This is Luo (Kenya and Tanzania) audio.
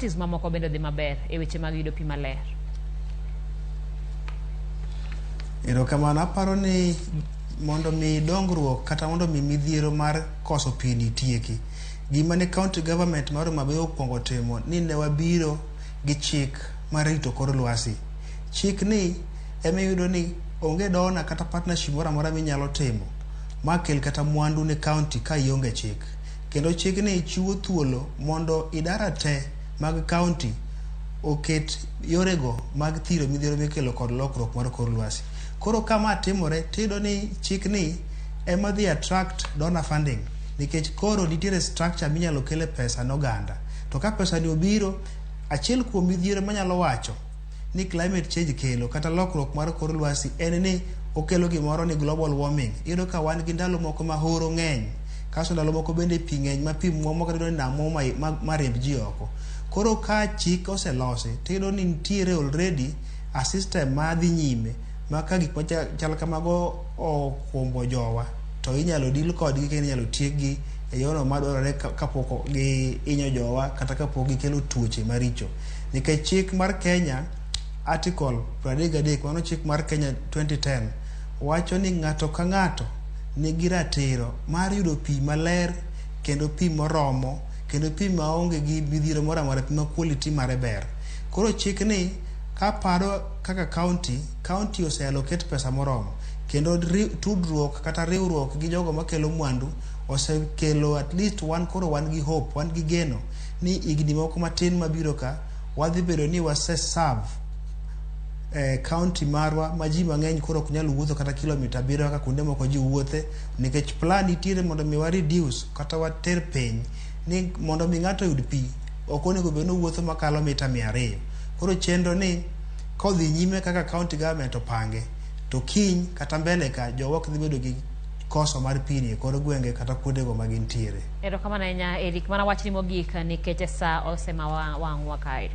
counties mamoko bende dhi maber e weche mag yudo pi maler. Erokamano, aparo ni mondo mi dongruok kata mondo mi midhiero mar koso pi ni tieki, gima ne county government mar Homa Bay okwongo timo ni ne wabiro gi chik mar rito kor lwasi. Chik ni ema yudo ni onge dona kata partnership moro amora minyalo timo makel kata mwandu ne county ka ionge chik. Kendo chik ni chiwo thuolo mondo idara te mag county oket yorego mag thiro midhiero mikelo kod lokruok mar kor lwasi. Koro kama timore tido ni chik ni ema dhi attract donor funding, nikech koro nitiere structure minyalo kele pesa n'oganda. To ka pesa ni obiro, achiel kuom midhiero manyalo wacho ni climate change kelo kata lokruok mar kor lwasi en ni okelo gimoro ni global warming. Iyudo ka wan gi ndalo moko ma horo ng'eny, kaso ndalo moko bende pi ng'eny ma pi mwomo kata ni namo mariemb ji oko. Koro ka chik oselosi tido ni nitiere already a system ma dhi nyime ma ka gik machal kamago okwombo jowa to inyalo deal kodgi kendo inyalo tiekgi e yono madwarore kapok gi inyo jowa kata kapok gikelo tuoche maricho. Nikech chik mar Kenya article 33, mano chik mar Kenya 2010, wacho ni ng'ato ka ng'ato nigi ratiro mar yudo pi maler kendo pi moromo kendo pi maonge gi midhiero moro amora, pi ma quality mare ber. Koro chik ni kaparo kaka county oseallocate pesa moromo kendo tudruok kata riwruok gi jogo makelo mwandu osekelo at least koro wan gi hope, wan gi geno ni igni moko matin mabiro ka wadhi bedo ni serve county marwa ma ji mang'eny koro ok nyal wuotho kata kilomita 7 kaka kuonde moko ji wuothe, nikech plan nitiere mondo mi wa reduce kata water piny ni mondo mi ng'ato yud pi ok onego bed ni wuotho makalo mita 200. Koro chenro ni kodhi nyime kaka county government opange, to kiny kata mbele ka jowa ok dhi bedo gi koso mar pi ni e kor gwenge kata kuondego ma gintiere. Erokamano ahinya Erick, mana wachni mogik nikech sa osema wang'wa kae.